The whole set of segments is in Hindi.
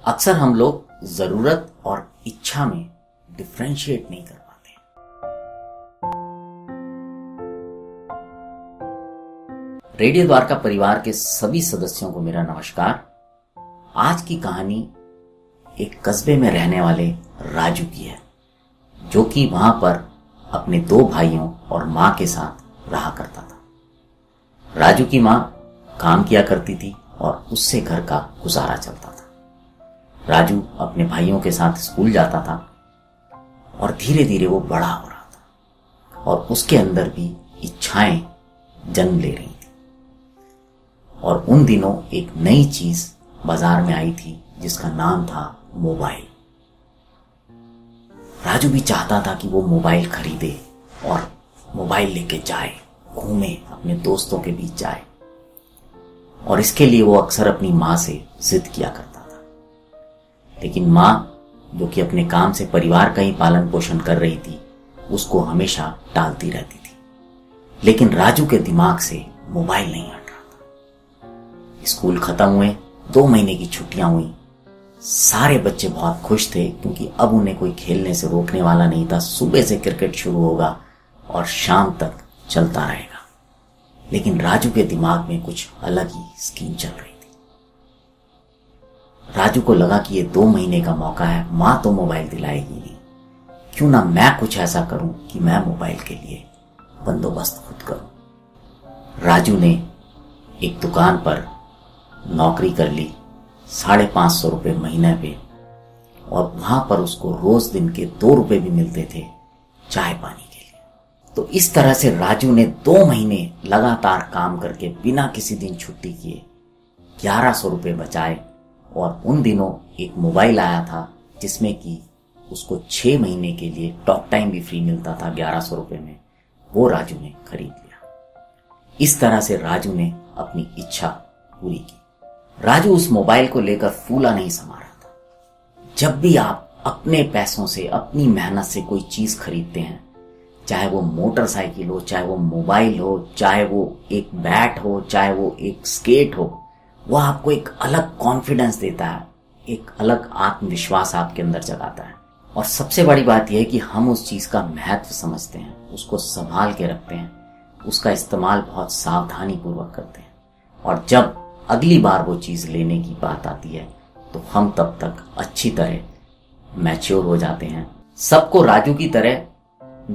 अक्सर हम लोग जरूरत और इच्छा में डिफरेंशिएट नहीं कर पाते। रेडियो द्वारका परिवार के सभी सदस्यों को मेरा नमस्कार। आज की कहानी एक कस्बे में रहने वाले राजू की है, जो कि वहां पर अपने दो भाइयों और मां के साथ रहा करता था। राजू की मां काम किया करती थी और उससे घर का गुजारा चलता था। राजू अपने भाइयों के साथ स्कूल जाता था और धीरे धीरे वो बड़ा हो रहा था और उसके अंदर भी इच्छाएं जन्म ले रही थी। और उन दिनों एक नई चीज बाजार में आई थी जिसका नाम था मोबाइल। राजू भी चाहता था कि वो मोबाइल खरीदे और मोबाइल लेके जाए, घूमे, अपने दोस्तों के बीच जाए। और इसके लिए वो अक्सर अपनी मां से जिद किया करता था। लेकिन मां, जो कि अपने काम से परिवार का ही पालन पोषण कर रही थी, उसको हमेशा टालती रहती थी। लेकिन राजू के दिमाग से मोबाइल नहीं हट रहा था। स्कूल खत्म हुए, 2 महीने की छुट्टियां हुई। सारे बच्चे बहुत खुश थे क्योंकि अब उन्हें कोई खेलने से रोकने वाला नहीं था। सुबह से क्रिकेट शुरू होगा और शाम तक चलता रहेगा। लेकिन राजू के दिमाग में कुछ अलग ही स्कीम चल रही थी। राजू को लगा कि ये 2 महीने का मौका है, मां तो मोबाइल दिलाएगी नहीं, क्यों ना मैं कुछ ऐसा करूं कि मैं मोबाइल के लिए बंदोबस्त खुद करूं। राजू ने एक दुकान पर नौकरी कर ली, 550 रुपये महीने पे, और वहां पर उसको रोज दिन के 2 रुपये भी मिलते थे चाय पानी के लिए। तो इस तरह से राजू ने 2 महीने लगातार काम करके बिना किसी दिन छुट्टी किए 1100 रुपये बचाए। और उन दिनों एक मोबाइल आया था जिसमें कि उसको 6 महीने के लिए टॉक टाइम भी फ्री मिलता था 1100 रुपये में। वो राजू ने खरीद लिया। इस तरह से राजू ने अपनी इच्छा पूरी की। राजू उस मोबाइल को लेकर फूला नहीं समा रहा था। जब भी आप अपने पैसों से, अपनी मेहनत से कोई चीज खरीदते हैं, चाहे वो मोटरसाइकिल हो, चाहे वो मोबाइल हो, चाहे वो एक बैट हो, चाहे वो एक स्केट हो, वो आपको एक अलग कॉन्फिडेंस देता है, एक अलग आत्मविश्वास आपके अंदर जगाता है। और सबसे बड़ी बात यह है कि हम उस चीज का महत्व समझते हैं, उसको संभाल के रखते हैं, उसका इस्तेमाल बहुत सावधानी पूर्वक करते हैं। और जब अगली बार वो चीज लेने की बात आती है तो हम तब तक अच्छी तरह मैच्योर हो जाते हैं। सबको राजू की तरह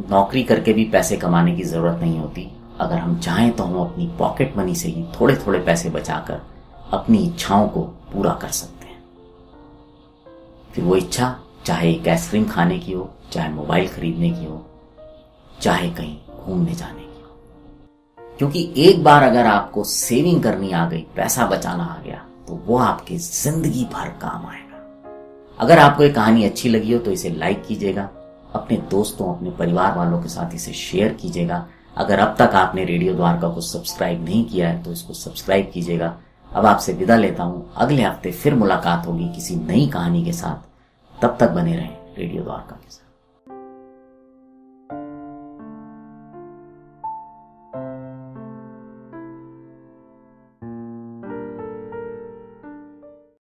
नौकरी करके भी पैसे कमाने की जरूरत नहीं होती। अगर हम चाहें तो हम अपनी पॉकेट मनी से ही थोड़े थोड़े पैसे बचाकर अपनी इच्छाओं को पूरा कर सकते हैं। फिर वो इच्छा चाहे एक आइसक्रीम खाने की हो, चाहे मोबाइल खरीदने की हो, चाहे कहीं घूमने जाने की हो। क्योंकि एक बार अगर आपको सेविंग करनी आ गई, पैसा बचाना आ गया, तो वो आपकी जिंदगी भर काम आएगा। अगर आपको ये कहानी अच्छी लगी हो तो इसे लाइक कीजिएगा, अपने दोस्तों, अपने परिवार वालों के साथ इसे शेयर कीजिएगा। अगर अब तक आपने रेडियो द्वारका को सब्सक्राइब नहीं किया है तो इसको सब्सक्राइब कीजिएगा। अब आपसे विदा लेता हूं। अगले हफ्ते फिर मुलाकात होगी किसी नई कहानी के साथ। तब तक बने रहें रेडियो द्वारका के साथ।